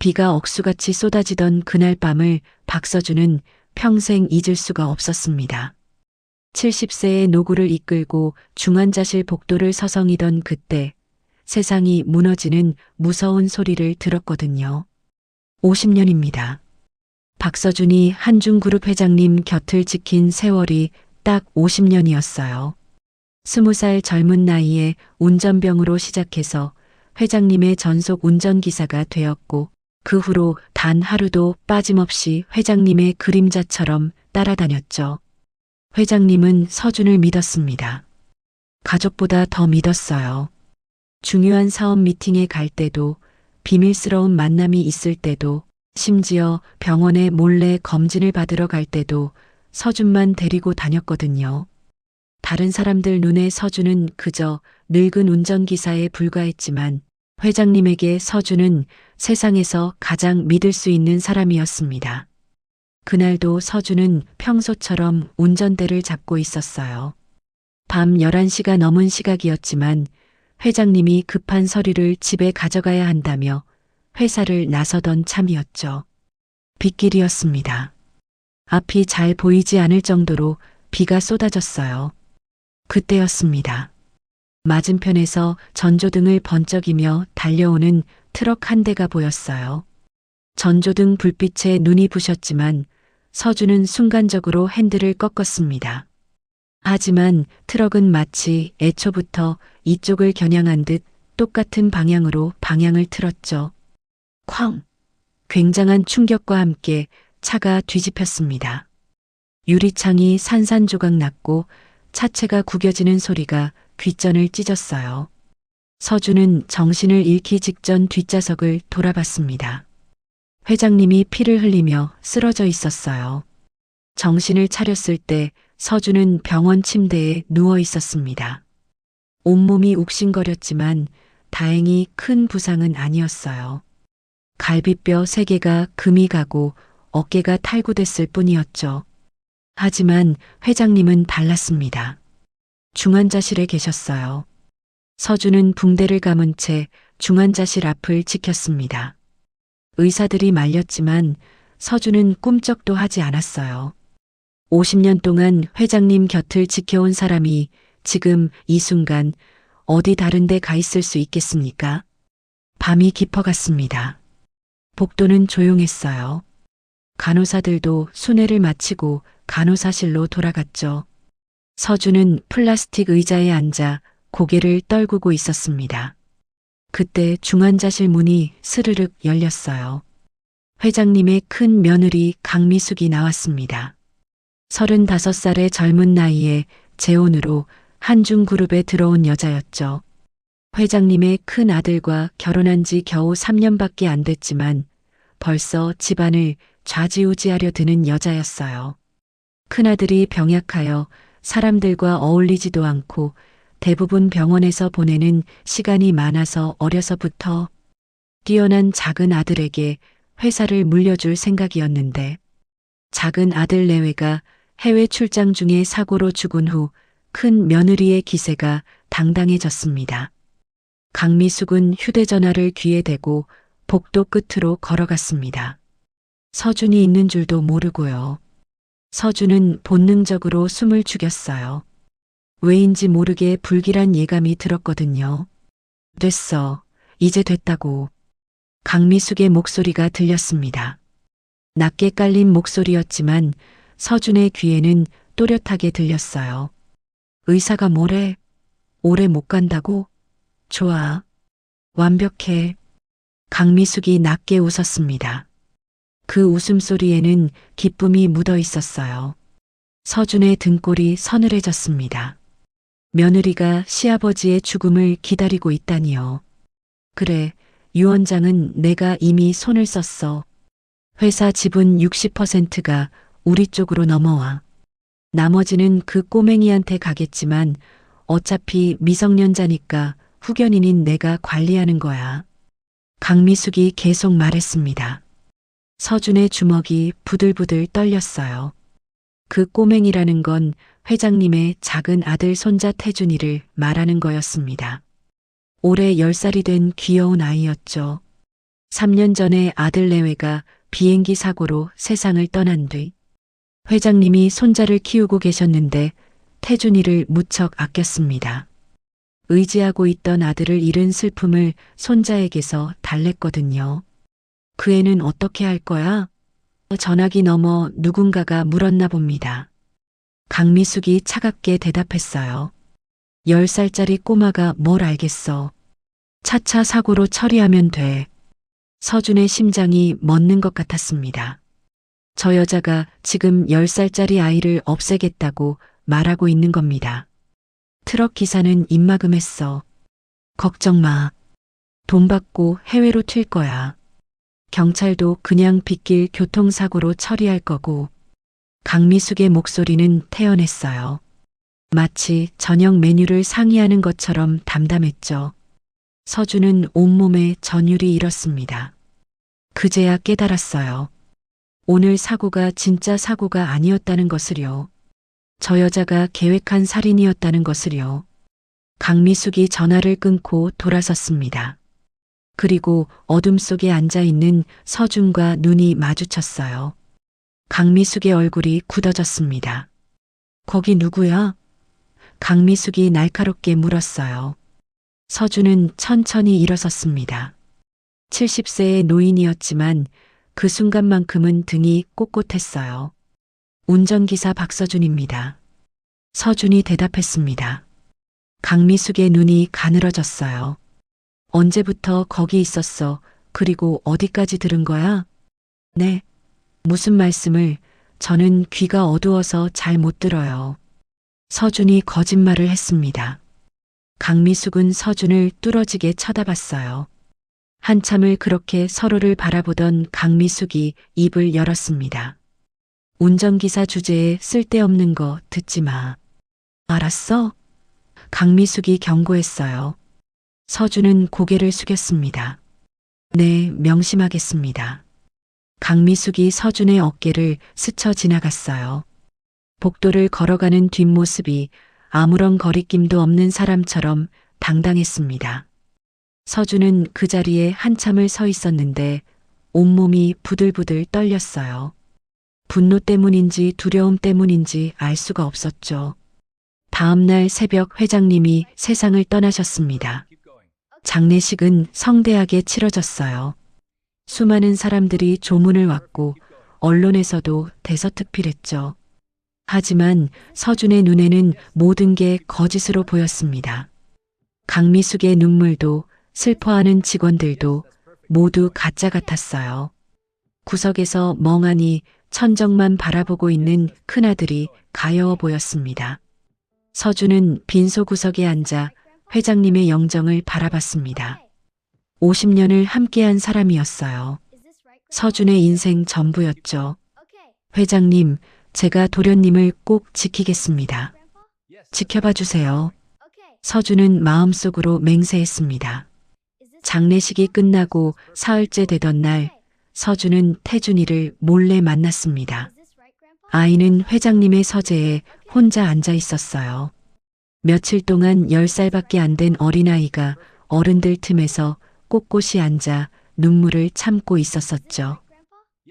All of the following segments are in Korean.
비가 억수같이 쏟아지던 그날 밤을 박서준은 평생 잊을 수가 없었습니다. 70세의 노구를 이끌고 중환자실 복도를 서성이던 그때 세상이 무너지는 무서운 소리를 들었거든요. 50년입니다. 박서준이 한중그룹 회장님 곁을 지킨 세월이 딱 50년이었어요. 20살 젊은 나이에 운전병으로 시작해서 회장님의 전속 운전기사가 되었고 그 후로 단 하루도 빠짐없이 회장님의 그림자처럼 따라다녔죠. 회장님은 서준을 믿었습니다. 가족보다 더 믿었어요. 중요한 사업 미팅에 갈 때도, 비밀스러운 만남이 있을 때도, 심지어 병원에 몰래 검진을 받으러 갈 때도 서준만 데리고 다녔거든요. 다른 사람들 눈에 서준은 그저 늙은 운전기사에 불과했지만 회장님에게 서준은 세상에서 가장 믿을 수 있는 사람이었습니다. 그날도 서준은 평소처럼 운전대를 잡고 있었어요. 밤 11시가 넘은 시각이었지만 회장님이 급한 서류를 집에 가져가야 한다며 회사를 나서던 참이었죠. 빗길이었습니다. 앞이 잘 보이지 않을 정도로 비가 쏟아졌어요. 그때였습니다. 맞은편에서 전조등을 번쩍이며 달려오는 트럭 한 대가 보였어요. 전조등 불빛에 눈이 부셨지만 서준은 순간적으로 핸들을 꺾었습니다. 하지만 트럭은 마치 애초부터 이쪽을 겨냥한 듯 똑같은 방향으로 방향을 틀었죠. 쾅! 굉장한 충격과 함께 차가 뒤집혔습니다. 유리창이 산산조각 났고 차체가 구겨지는 소리가 귓전을 찢었어요. 서준은 정신을 잃기 직전 뒷좌석을 돌아봤습니다. 회장님이 피를 흘리며 쓰러져 있었어요. 정신을 차렸을 때 서준은 병원 침대에 누워 있었습니다. 온몸이 욱신거렸지만 다행히 큰 부상은 아니었어요. 갈비뼈 3개가 금이 가고 어깨가 탈구됐을 뿐이었죠. 하지만 회장님은 달랐습니다. 중환자실에 계셨어요. 서준은 붕대를 감은 채 중환자실 앞을 지켰습니다. 의사들이 말렸지만 서준은 꿈쩍도 하지 않았어요. 50년 동안 회장님 곁을 지켜온 사람이 지금 이 순간 어디 다른 데 가 있을 수 있겠습니까? 밤이 깊어갔습니다. 복도는 조용했어요. 간호사들도 순회를 마치고 간호사실로 돌아갔죠. 서준은 플라스틱 의자에 앉아 고개를 떨구고 있었습니다. 그때 중환자실 문이 스르륵 열렸어요. 회장님의 큰 며느리 강미숙이 나왔습니다. 35살의 젊은 나이에 재혼으로 한중그룹에 들어온 여자였죠. 회장님의 큰 아들과 결혼한 지 겨우 3년밖에 안 됐지만 벌써 집안을 좌지우지하려 드는 여자였어요. 큰아들이 병약하여 사람들과 어울리지도 않고 대부분 병원에서 보내는 시간이 많아서 어려서부터 뛰어난 작은 아들에게 회사를 물려줄 생각이었는데 작은 아들 내외가 해외 출장 중에 사고로 죽은 후 큰 며느리의 기세가 당당해졌습니다. 강미숙은 휴대전화를 귀에 대고 복도 끝으로 걸어갔습니다. 서준이 있는 줄도 모르고요. 서준은 본능적으로 숨을 죽였어요. 왜인지 모르게 불길한 예감이 들었거든요. 됐어. 이제 됐다고. 강미숙의 목소리가 들렸습니다. 낮게 깔린 목소리였지만 서준의 귀에는 또렷하게 들렸어요. 의사가 뭐래? 오래 못 간다고? 좋아. 완벽해. 강미숙이 낮게 웃었습니다. 그 웃음소리에는 기쁨이 묻어 있었어요. 서준의 등골이 서늘해졌습니다. 며느리가 시아버지의 죽음을 기다리고 있다니요. 그래, 유 원장은 내가 이미 손을 썼어. 회사 지분 60%가 우리 쪽으로 넘어와. 나머지는 그 꼬맹이한테 가겠지만 어차피 미성년자니까 후견인인 내가 관리하는 거야. 강미숙이 계속 말했습니다. 서준의 주먹이 부들부들 떨렸어요. 그 꼬맹이라는 건 회장님의 작은 아들 손자 태준이를 말하는 거였습니다. 올해 10살이 된 귀여운 아이였죠. 3년 전에 아들 내외가 비행기 사고로 세상을 떠난 뒤 회장님이 손자를 키우고 계셨는데 태준이를 무척 아꼈습니다. 의지하고 있던 아들을 잃은 슬픔을 손자에게서 달랬거든요. 그 애는 어떻게 할 거야? 전화기 너머 누군가가 물었나 봅니다. 강미숙이 차갑게 대답했어요. 10살짜리 꼬마가 뭘 알겠어. 차차 사고로 처리하면 돼. 서준의 심장이 멎는 것 같았습니다. 저 여자가 지금 10살짜리 아이를 없애겠다고 말하고 있는 겁니다. 트럭 기사는 입막음했어. 걱정 마. 돈 받고 해외로 튈 거야. 경찰도 그냥 빗길 교통사고로 처리할 거고. 강미숙의 목소리는 태연했어요. 마치 저녁 메뉴를 상의하는 것처럼 담담했죠. 서준은 온몸에 전율이 일었습니다. 그제야 깨달았어요. 오늘 사고가 진짜 사고가 아니었다는 것을요. 저 여자가 계획한 살인이었다는 것을요. 강미숙이 전화를 끊고 돌아섰습니다. 그리고 어둠 속에 앉아있는 서준과 눈이 마주쳤어요. 강미숙의 얼굴이 굳어졌습니다. 거기 누구야? 강미숙이 날카롭게 물었어요. 서준은 천천히 일어섰습니다. 70세의 노인이었지만 그 순간만큼은 등이 꼿꼿했어요. 운전기사 박서준입니다. 서준이 대답했습니다. 강미숙의 눈이 가늘어졌어요. 언제부터 거기 있었어? 그리고 어디까지 들은 거야? 네. 무슨 말씀을? 저는 귀가 어두워서 잘 못 들어요. 서준이 거짓말을 했습니다. 강미숙은 서준을 뚫어지게 쳐다봤어요. 한참을 그렇게 서로를 바라보던 강미숙이 입을 열었습니다. 운전기사 주제에 쓸데없는 거 듣지 마. 알았어? 강미숙이 경고했어요. 서준은 고개를 숙였습니다. 네, 명심하겠습니다. 강미숙이 서준의 어깨를 스쳐 지나갔어요. 복도를 걸어가는 뒷모습이 아무런 거리낌도 없는 사람처럼 당당했습니다. 서준은 그 자리에 한참을 서 있었는데 온몸이 부들부들 떨렸어요. 분노 때문인지 두려움 때문인지 알 수가 없었죠. 다음 날 새벽 회장님이 세상을 떠나셨습니다. 장례식은 성대하게 치러졌어요. 수많은 사람들이 조문을 왔고 언론에서도 대서특필했죠. 하지만 서준의 눈에는 모든 게 거짓으로 보였습니다. 강미숙의 눈물도 슬퍼하는 직원들도 모두 가짜 같았어요. 구석에서 멍하니 천정만 바라보고 있는 큰아들이 가여워 보였습니다. 서준은 빈소구석에 앉아 회장님의 영정을 바라봤습니다. 50년을 함께한 사람이었어요. 서준의 인생 전부였죠. 회장님, 제가 도련님을 꼭 지키겠습니다. 지켜봐 주세요. 서준은 마음속으로 맹세했습니다. 장례식이 끝나고 사흘째 되던 날, 서준은 태준이를 몰래 만났습니다. 아이는 회장님의 서재에 혼자 앉아 있었어요. 며칠 동안 10살밖에 안 된 어린아이가 어른들 틈에서 꼿꼿이 앉아 눈물을 참고 있었었죠.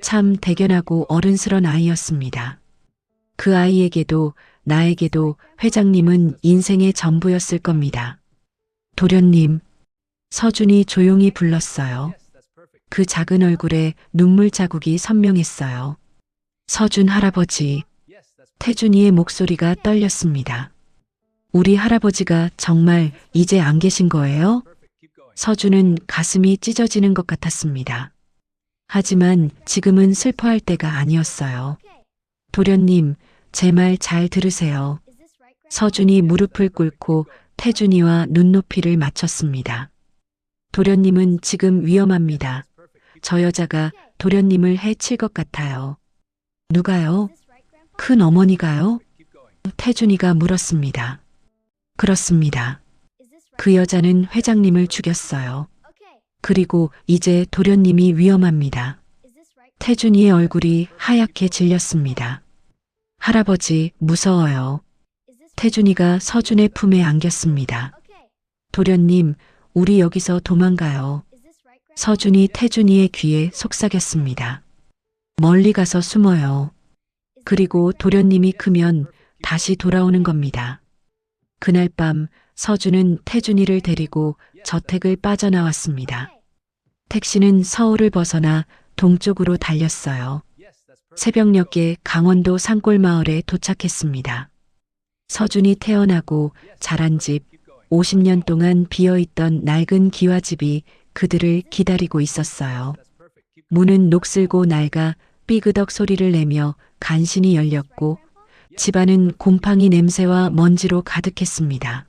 참 대견하고 어른스런 아이였습니다. 그 아이에게도 나에게도 회장님은 인생의 전부였을 겁니다. 도련님, 서준이 조용히 불렀어요. 그 작은 얼굴에 눈물 자국이 선명했어요. 서준 할아버지, 태준이의 목소리가 떨렸습니다. 우리 할아버지가 정말 이제 안 계신 거예요? 서준은 가슴이 찢어지는 것 같았습니다. 하지만 지금은 슬퍼할 때가 아니었어요. 도련님, 제 말 잘 들으세요. 서준이 무릎을 꿇고 태준이와 눈높이를 맞췄습니다. 도련님은 지금 위험합니다. 저 여자가 도련님을 해칠 것 같아요. 누가요? 큰 어머니가요? 태준이가 물었습니다. 그렇습니다. 그 여자는 회장님을 죽였어요. 그리고 이제 도련님이 위험합니다. 태준이의 얼굴이 하얗게 질렸습니다. 할아버지, 무서워요. 태준이가 서준의 품에 안겼습니다. 도련님, 우리 여기서 도망가요. 서준이 태준이의 귀에 속삭였습니다. 멀리 가서 숨어요. 그리고 도련님이 크면 다시 돌아오는 겁니다. 그날 밤 서준은 태준이를 데리고 저택을 빠져나왔습니다. 택시는 서울을 벗어나 동쪽으로 달렸어요. 새벽녘에 강원도 산골마을에 도착했습니다. 서준이 태어나고 자란 집, 50년 동안 비어있던 낡은 기와집이 그들을 기다리고 있었어요. 문은 녹슬고 낡아 삐그덕 소리를 내며 간신히 열렸고 집안은 곰팡이 냄새와 먼지로 가득했습니다.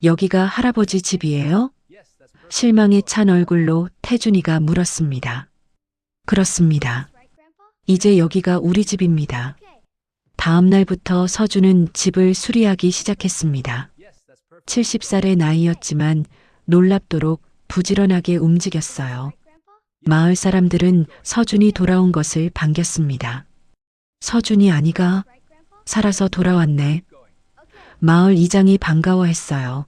여기가 할아버지 집이에요? 실망에 찬 얼굴로 태준이가 물었습니다. 그렇습니다. 이제 여기가 우리 집입니다. 다음 날부터 서준은 집을 수리하기 시작했습니다. 70살의 나이였지만 놀랍도록 부지런하게 움직였어요. 마을 사람들은 서준이 돌아온 것을 반겼습니다. 서준이 아니가 살아서 돌아왔네. 마을 이장이 반가워했어요.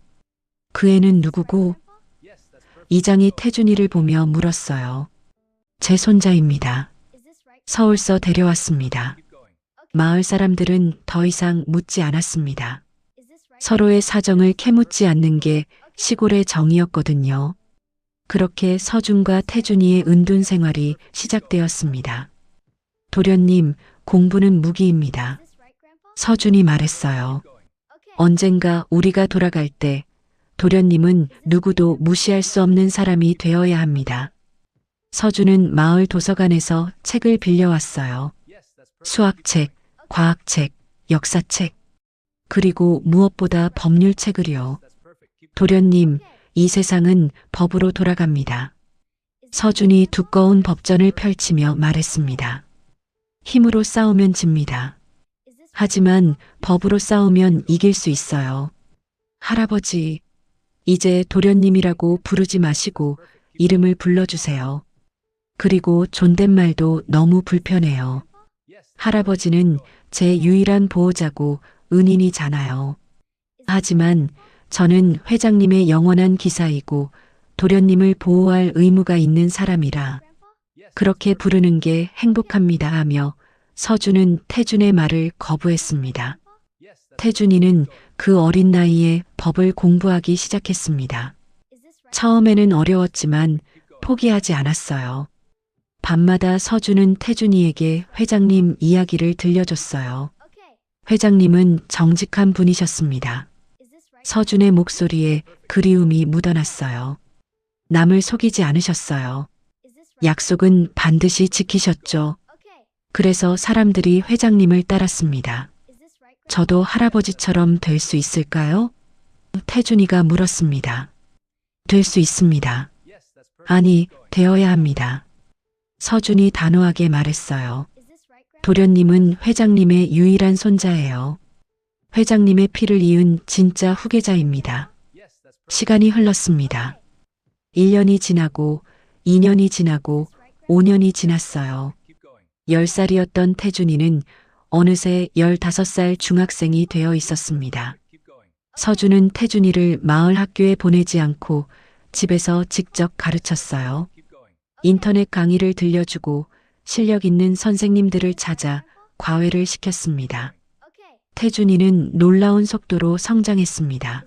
그 애는 누구고? 이장이 태준이를 보며 물었어요. 제 손자입니다. 서울서 데려왔습니다. 마을 사람들은 더 이상 묻지 않았습니다. 서로의 사정을 캐묻지 않는 게 시골의 정이었거든요. 그렇게 서준과 태준이의 은둔 생활이 시작되었습니다. 도련님, 공부는 무기입니다. 서준이 말했어요. 언젠가 우리가 돌아갈 때 도련님은 누구도 무시할 수 없는 사람이 되어야 합니다. 서준은 마을 도서관에서 책을 빌려왔어요. 수학책, 과학책, 역사책, 그리고 무엇보다 법률책을요. 도련님, 이 세상은 법으로 돌아갑니다. 서준이 두꺼운 법전을 펼치며 말했습니다. 힘으로 싸우면 집니다. 하지만 법으로 싸우면 이길 수 있어요. 할아버지, 이제 도련님이라고 부르지 마시고 이름을 불러주세요. 그리고 존댓말도 너무 불편해요. 할아버지는 제 유일한 보호자고 은인이잖아요. 하지만 저는 회장님의 영원한 기사이고 도련님을 보호할 의무가 있는 사람이라 그렇게 부르는 게 행복합니다 하며 서준은 태준의 말을 거부했습니다. 태준이는 그 어린 나이에 법을 공부하기 시작했습니다. 처음에는 어려웠지만 포기하지 않았어요. 밤마다 서준은 태준이에게 회장님 이야기를 들려줬어요. 회장님은 정직한 분이셨습니다. 서준의 목소리에 그리움이 묻어났어요. 남을 속이지 않으셨어요. 약속은 반드시 지키셨죠. 그래서 사람들이 회장님을 따랐습니다. 저도 할아버지처럼 될 수 있을까요? 태준이가 물었습니다. 될 수 있습니다. 아니, 되어야 합니다. 서준이 단호하게 말했어요. 도련님은 회장님의 유일한 손자예요. 회장님의 피를 이은 진짜 후계자입니다. 시간이 흘렀습니다. 1년이 지나고 2년이 지나고 5년이 지났어요. 10살이었던 태준이는 어느새 15살 중학생이 되어 있었습니다. 서준은 태준이를 마을 학교에 보내지 않고 집에서 직접 가르쳤어요. 인터넷 강의를 들려주고 실력 있는 선생님들을 찾아 과외를 시켰습니다. 태준이는 놀라운 속도로 성장했습니다.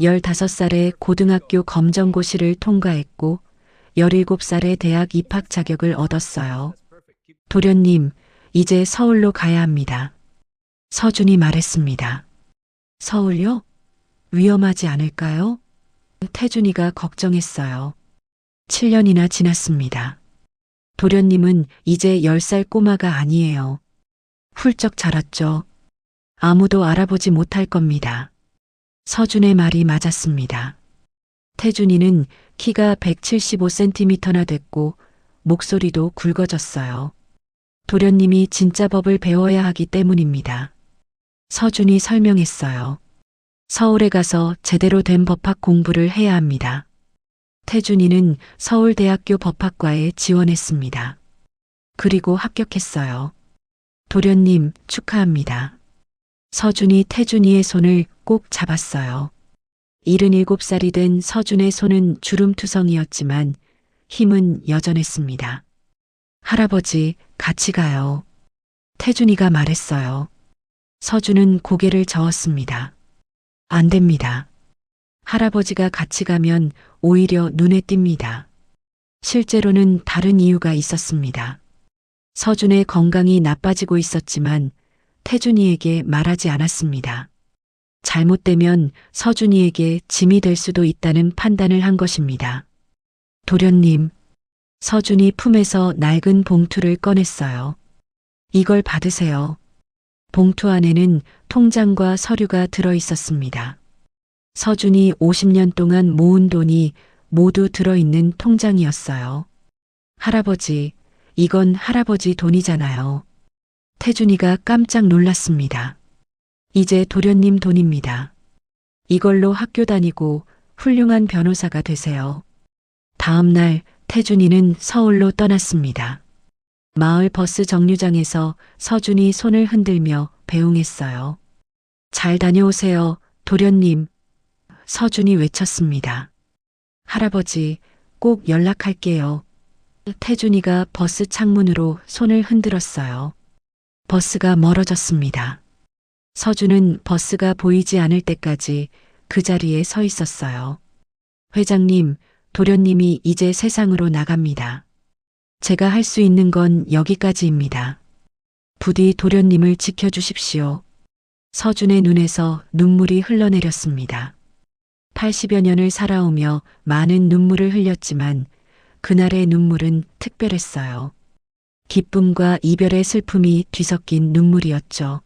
15살에 고등학교 검정고시를 통과했고 17살에 대학 입학 자격을 얻었어요. 도련님, 이제 서울로 가야 합니다. 서준이 말했습니다. 서울요? 위험하지 않을까요? 태준이가 걱정했어요. 7년이나 지났습니다. 도련님은 이제 10살 꼬마가 아니에요. 훌쩍 자랐죠. 아무도 알아보지 못할 겁니다. 서준의 말이 맞았습니다. 태준이는 키가 175cm나 됐고 목소리도 굵어졌어요. 도련님이 진짜 법을 배워야 하기 때문입니다. 서준이 설명했어요. 서울에 가서 제대로 된 법학 공부를 해야 합니다. 태준이는 서울대학교 법학과에 지원했습니다. 그리고 합격했어요. 도련님, 축하합니다. 서준이 태준이의 손을 꼭 잡았어요. 77살이 된 서준의 손은 주름투성이었지만 힘은 여전했습니다. 할아버지, 같이 가요. 태준이가 말했어요. 서준은 고개를 저었습니다. 안 됩니다. 할아버지가 같이 가면 오히려 눈에 띕니다. 실제로는 다른 이유가 있었습니다. 서준의 건강이 나빠지고 있었지만 태준이에게 말하지 않았습니다. 잘못되면 서준이에게 짐이 될 수도 있다는 판단을 한 것입니다. 도련님, 서준이 품에서 낡은 봉투를 꺼냈어요. 이걸 받으세요. 봉투 안에는 통장과 서류가 들어 있었습니다. 서준이 50년 동안 모은 돈이 모두 들어있는 통장이었어요. 할아버지, 이건 할아버지 돈이잖아요. 태준이가 깜짝 놀랐습니다. 이제 도련님 돈입니다. 이걸로 학교 다니고 훌륭한 변호사가 되세요. 다음 날 태준이는 서울로 떠났습니다. 마을 버스 정류장에서 서준이 손을 흔들며 배웅했어요. 잘 다녀오세요, 도련님. 서준이 외쳤습니다. 할아버지, 꼭 연락할게요. 태준이가 버스 창문으로 손을 흔들었어요. 버스가 멀어졌습니다. 서준은 버스가 보이지 않을 때까지 그 자리에 서 있었어요. 회장님, 도련님이 이제 세상으로 나갑니다. 제가 할 수 있는 건 여기까지입니다. 부디 도련님을 지켜주십시오. 서준의 눈에서 눈물이 흘러내렸습니다. 80여 년을 살아오며 많은 눈물을 흘렸지만 그날의 눈물은 특별했어요. 기쁨과 이별의 슬픔이 뒤섞인 눈물이었죠.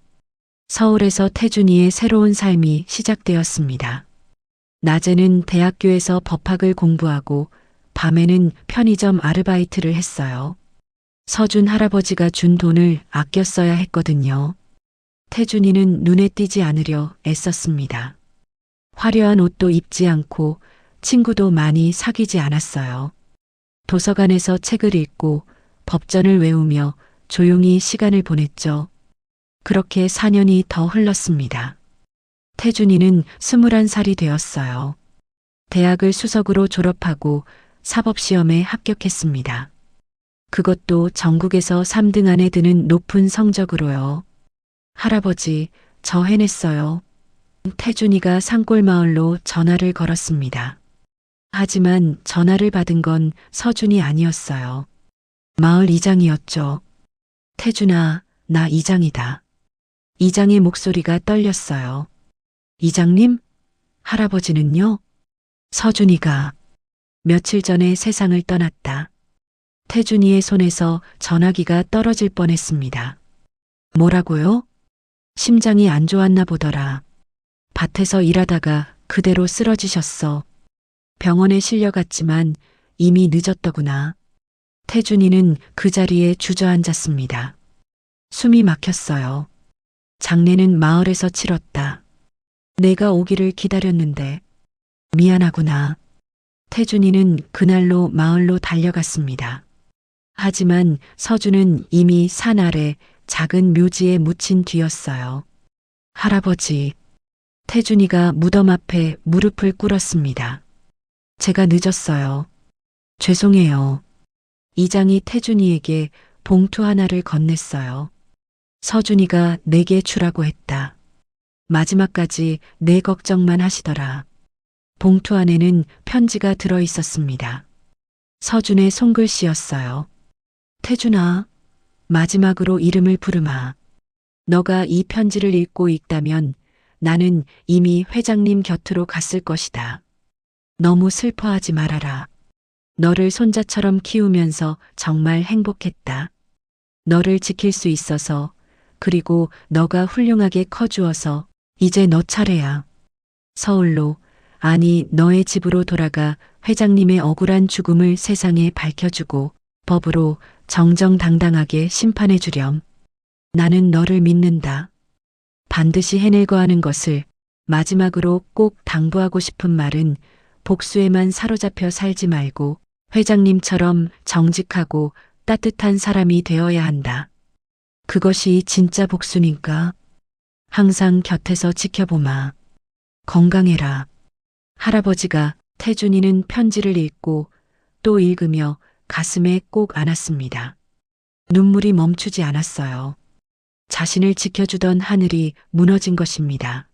서울에서 태준이의 새로운 삶이 시작되었습니다. 낮에는 대학교에서 법학을 공부하고 밤에는 편의점 아르바이트를 했어요. 서준 할아버지가 준 돈을 아껴 써야 했거든요. 태준이는 눈에 띄지 않으려 애썼습니다. 화려한 옷도 입지 않고 친구도 많이 사귀지 않았어요. 도서관에서 책을 읽고 법전을 외우며 조용히 시간을 보냈죠. 그렇게 4년이 더 흘렀습니다. 태준이는 21살이 되었어요. 대학을 수석으로 졸업하고 사법시험에 합격했습니다. 그것도 전국에서 3등 안에 드는 높은 성적으로요. 할아버지, 저 해냈어요. 태준이가 산골마을로 전화를 걸었습니다. 하지만 전화를 받은 건 서준이 아니었어요. 마을 이장이었죠. 태준아, 나 이장이다. 이장의 목소리가 떨렸어요. 이장님? 할아버지는요? 서준이가 며칠 전에 세상을 떠났다. 태준이의 손에서 전화기가 떨어질 뻔했습니다. 뭐라고요? 심장이 안 좋았나 보더라. 밭에서 일하다가 그대로 쓰러지셨어. 병원에 실려갔지만 이미 늦었더구나. 태준이는 그 자리에 주저앉았습니다. 숨이 막혔어요. 장례는 마을에서 치렀다. 내가 오기를 기다렸는데 미안하구나. 태준이는 그날로 마을로 달려갔습니다. 하지만 서준은 이미 산 아래 작은 묘지에 묻힌 뒤였어요. 할아버지, 태준이가 무덤 앞에 무릎을 꿇었습니다. 제가 늦었어요. 죄송해요. 이장이 태준이에게 봉투 하나를 건넸어요. 서준이가 내게 주라고 했다. 마지막까지 내 걱정만 하시더라. 봉투 안에는 편지가 들어 있었습니다. 서준의 손글씨였어요. 태준아, 마지막으로 이름을 부르마. 너가 이 편지를 읽고 있다면 나는 이미 회장님 곁으로 갔을 것이다. 너무 슬퍼하지 말아라. 너를 손자처럼 키우면서 정말 행복했다. 너를 지킬 수 있어서, 그리고 너가 훌륭하게 커주어서 이제 너 차례야. 서울로, 아니 너의 집으로 돌아가 회장님의 억울한 죽음을 세상에 밝혀주고 법으로 정정당당하게 심판해 주렴. 나는 너를 믿는다. 반드시 해내고 하는 것을 마지막으로 꼭 당부하고 싶은 말은 복수에만 사로잡혀 살지 말고 회장님처럼 정직하고 따뜻한 사람이 되어야 한다. 그것이 진짜 복수니까 항상 곁에서 지켜보마. 건강해라. 할아버지가 태준이는 편지를 읽고 또 읽으며 가슴에 꼭 안았습니다. 눈물이 멈추지 않았어요. 자신을 지켜주던 하늘이 무너진 것입니다.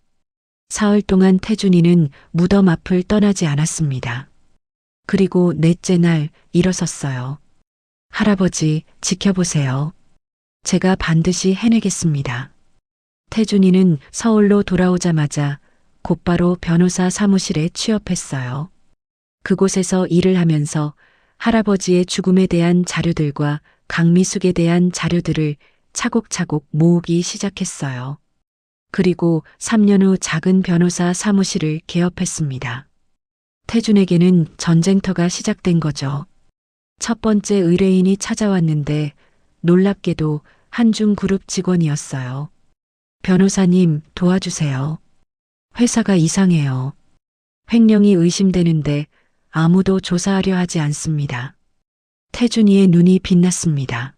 사흘 동안 태준이는 무덤 앞을 떠나지 않았습니다. 그리고 넷째 날 일어섰어요. 할아버지, 지켜보세요. 제가 반드시 해내겠습니다. 태준이는 서울로 돌아오자마자 곧바로 변호사 사무실에 취업했어요. 그곳에서 일을 하면서 할아버지의 죽음에 대한 자료들과 강미숙에 대한 자료들을 차곡차곡 모으기 시작했어요. 그리고 3년 후 작은 변호사 사무실을 개업했습니다. 태준에게는 전쟁터가 시작된 거죠. 첫 번째 의뢰인이 찾아왔는데 놀랍게도 한중그룹 직원이었어요. 변호사님, 도와주세요. 회사가 이상해요. 횡령이 의심되는데 아무도 조사하려 하지 않습니다. 태준이의 눈이 빛났습니다.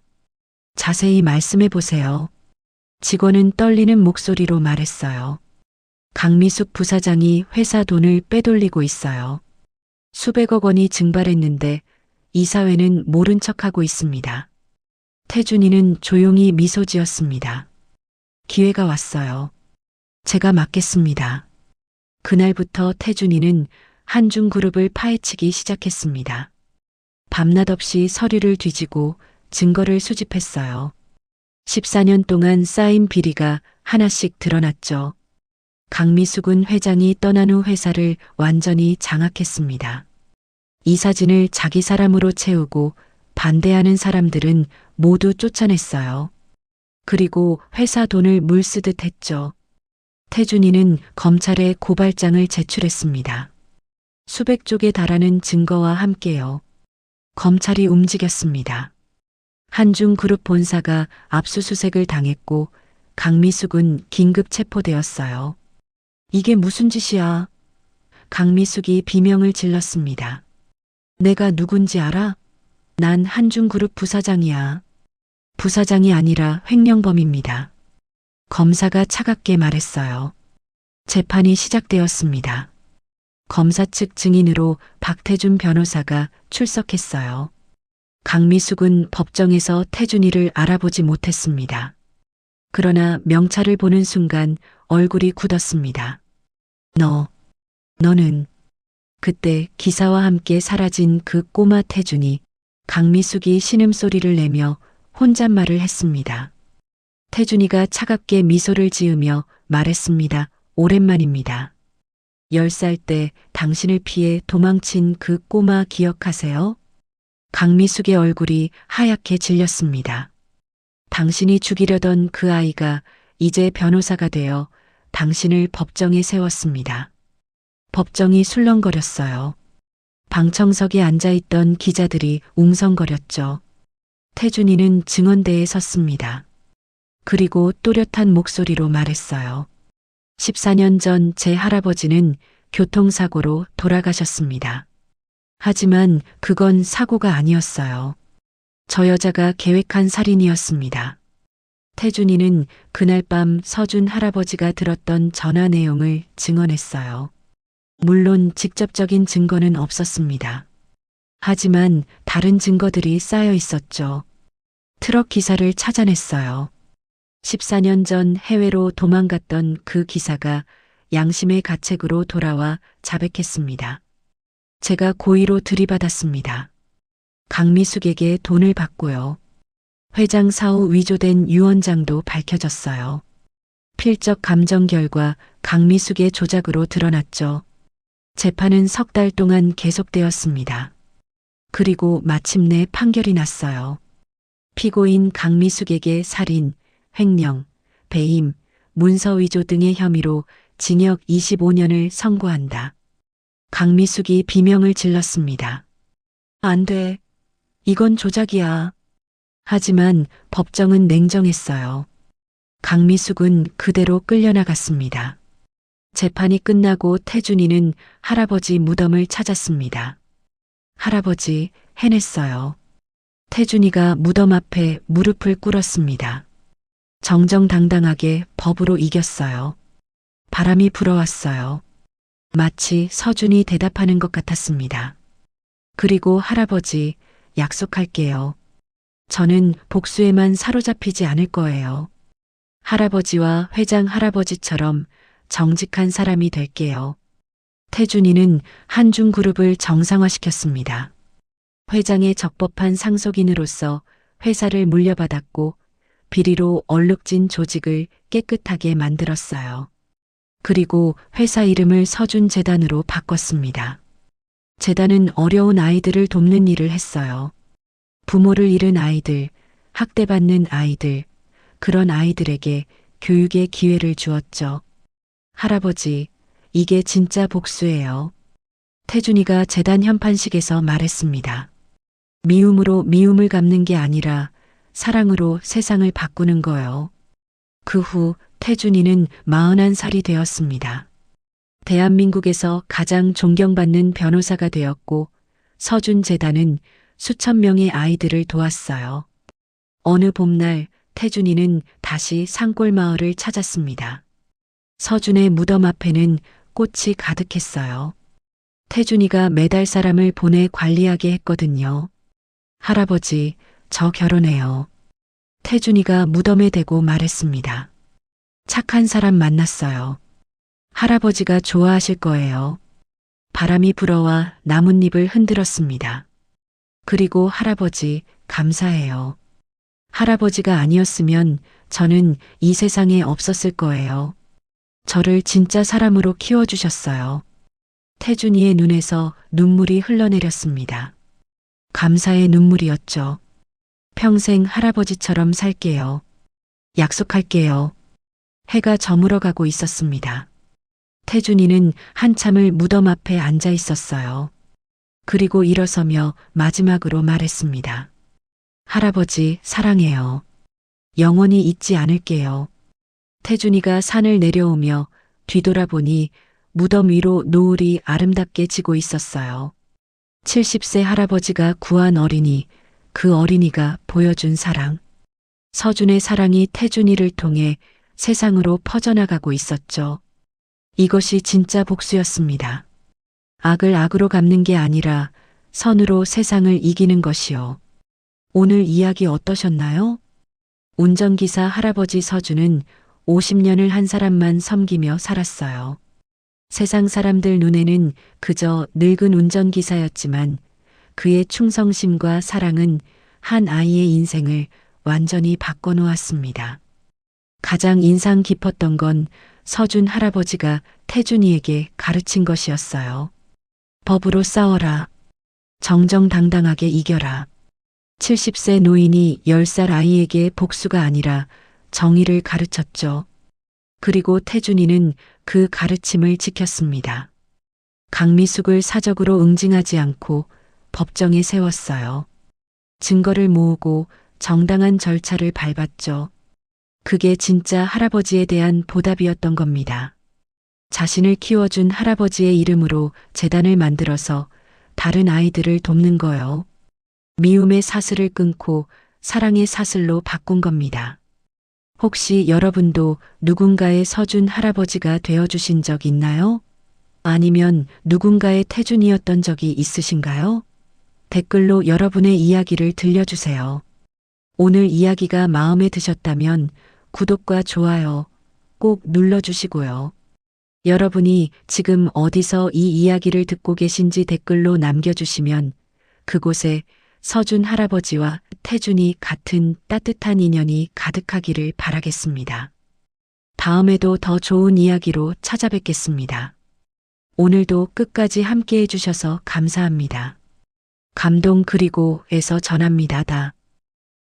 자세히 말씀해 보세요. 직원은 떨리는 목소리로 말했어요. 강미숙 부사장이 회사 돈을 빼돌리고 있어요. 수백억 원이 증발했는데 이사회는 모른 척하고 있습니다. 태준이는 조용히 미소 지었습니다. 기회가 왔어요. 제가 맡겠습니다. 그날부터 태준이는 한중그룹을 파헤치기 시작했습니다. 밤낮 없이 서류를 뒤지고 증거를 수집했어요. 14년 동안 쌓인 비리가 하나씩 드러났죠. 강미숙은 회장이 떠난 후 회사를 완전히 장악했습니다. 이 사진을 자기 사람으로 채우고 반대하는 사람들은 모두 쫓아냈어요. 그리고 회사 돈을 물 쓰듯 했죠. 태준이는 검찰에 고발장을 제출했습니다. 수백 쪽에 달하는 증거와 함께요. 검찰이 움직였습니다. 한중그룹 본사가 압수수색을 당했고 강미숙은 긴급 체포되었어요. 이게 무슨 짓이야? 강미숙이 비명을 질렀습니다. 내가 누군지 알아? 난 한중그룹 부사장이야. 부사장이 아니라 횡령범입니다. 검사가 차갑게 말했어요. 재판이 시작되었습니다. 검사 측 증인으로 박태준 변호사가 출석했어요. 강미숙은 법정에서 태준이를 알아보지 못했습니다. 그러나 명찰을 보는 순간 얼굴이 굳었습니다. 너는 그때 기사와 함께 사라진 그 꼬마 태준이. 강미숙이 신음소리를 내며 혼잣말을 했습니다. 태준이가 차갑게 미소를 지으며 말했습니다. 오랜만입니다. 10살 때 당신을 피해 도망친 그 꼬마 기억하세요? 강미숙의 얼굴이 하얗게 질렸습니다. 당신이 죽이려던 그 아이가 이제 변호사가 되어 당신을 법정에 세웠습니다. 법정이 술렁거렸어요. 방청석에 앉아있던 기자들이 웅성거렸죠. 태준이는 증언대에 섰습니다. 그리고 또렷한 목소리로 말했어요. 14년 전 제 할아버지는 교통사고로 돌아가셨습니다. 하지만 그건 사고가 아니었어요. 저 여자가 계획한 살인이었습니다. 태준이는 그날 밤 서준 할아버지가 들었던 전화 내용을 증언했어요. 물론 직접적인 증거는 없었습니다. 하지만 다른 증거들이 쌓여 있었죠. 트럭 기사를 찾아냈어요. 14년 전 해외로 도망갔던 그 기사가 양심의 가책으로 돌아와 자백했습니다. 제가 고의로 들이받았습니다. 강미숙에게 돈을 받고요. 회장 사후 위조된 유언장도 밝혀졌어요. 필적 감정 결과 강미숙의 조작으로 드러났죠. 재판은 석 달 동안 계속되었습니다. 그리고 마침내 판결이 났어요. 피고인 강미숙에게 살인, 횡령, 배임, 문서 위조 등의 혐의로 징역 25년을 선고한다. 강미숙이 비명을 질렀습니다. 안 돼. 이건 조작이야. 하지만 법정은 냉정했어요. 강미숙은 그대로 끌려나갔습니다. 재판이 끝나고 태준이는 할아버지 무덤을 찾았습니다. 할아버지, 해냈어요. 태준이가 무덤 앞에 무릎을 꿇었습니다. 정정당당하게 법으로 이겼어요. 바람이 불어왔어요. 마치 서준이 대답하는 것 같았습니다. 그리고 할아버지, 약속할게요. 저는 복수에만 사로잡히지 않을 거예요. 할아버지와 회장 할아버지처럼 정직한 사람이 될게요. 태준이는 한중그룹을 정상화시켰습니다. 회장의 적법한 상속인으로서 회사를 물려받았고 비리로 얼룩진 조직을 깨끗하게 만들었어요. 그리고 회사 이름을 서준재단으로 바꿨습니다. 재단은 어려운 아이들을 돕는 일을 했어요. 부모를 잃은 아이들, 학대받는 아이들, 그런 아이들에게 교육의 기회를 주었죠. 할아버지, 이게 진짜 복수예요. 태준이가 재단 현판식에서 말했습니다. 미움으로 미움을 갚는 게 아니라 사랑으로 세상을 바꾸는 거요. 그 후 태준이는 41살이 되었습니다. 대한민국에서 가장 존경받는 변호사가 되었고 서준재단은 수천 명의 아이들을 도왔어요. 어느 봄날 태준이는 다시 산골마을을 찾았습니다. 서준의 무덤 앞에는 꽃이 가득했어요. 태준이가 매달 사람을 보내 관리하게 했거든요. 할아버지, 저 결혼해요. 태준이가 무덤에 대고 말했습니다. 착한 사람 만났어요. 할아버지가 좋아하실 거예요. 바람이 불어와 나뭇잎을 흔들었습니다. 그리고 할아버지, 감사해요. 할아버지가 아니었으면 저는 이 세상에 없었을 거예요. 저를 진짜 사람으로 키워주셨어요. 태준이의 눈에서 눈물이 흘러내렸습니다. 감사의 눈물이었죠. 평생 할아버지처럼 살게요. 약속할게요. 해가 저물어가고 있었습니다. 태준이는 한참을 무덤 앞에 앉아 있었어요. 그리고 일어서며 마지막으로 말했습니다. 할아버지, 사랑해요. 영원히 잊지 않을게요. 태준이가 산을 내려오며 뒤돌아보니 무덤 위로 노을이 아름답게 지고 있었어요. 70세 할아버지가 구한 어린이, 그 어린이가 보여준 사랑. 서준의 사랑이 태준이를 통해 세상으로 퍼져나가고 있었죠. 이것이 진짜 복수였습니다. 악을 악으로 갚는 게 아니라 선으로 세상을 이기는 것이요. 오늘 이야기 어떠셨나요? 운전기사 할아버지 서준은 50년을 한 사람만 섬기며 살았어요. 세상 사람들 눈에는 그저 늙은 운전기사였지만 그의 충성심과 사랑은 한 아이의 인생을 완전히 바꿔놓았습니다. 가장 인상 깊었던 건 서준 할아버지가 태준이에게 가르친 것이었어요. 법으로 싸워라. 정정당당하게 이겨라. 70세 노인이 10살 아이에게 복수가 아니라 정의를 가르쳤죠. 그리고 태준이는 그 가르침을 지켰습니다. 강미숙을 사적으로 응징하지 않고 법정에 세웠어요. 증거를 모으고 정당한 절차를 밟았죠. 그게 진짜 할아버지에 대한 보답이었던 겁니다. 자신을 키워준 할아버지의 이름으로 재단을 만들어서 다른 아이들을 돕는 거요. 미움의 사슬을 끊고 사랑의 사슬로 바꾼 겁니다. 혹시 여러분도 누군가의 서준 할아버지가 되어주신 적 있나요? 아니면 누군가의 태준이었던 적이 있으신가요? 댓글로 여러분의 이야기를 들려주세요. 오늘 이야기가 마음에 드셨다면 구독과 좋아요 꼭 눌러주시고요. 여러분이 지금 어디서 이 이야기를 듣고 계신지 댓글로 남겨주시면 그곳에 서준 할아버지와 태준이 같은 따뜻한 인연이 가득하기를 바라겠습니다. 다음에도 더 좋은 이야기로 찾아뵙겠습니다. 오늘도 끝까지 함께 해주셔서 감사합니다. 감동 그리고에서 전합니다.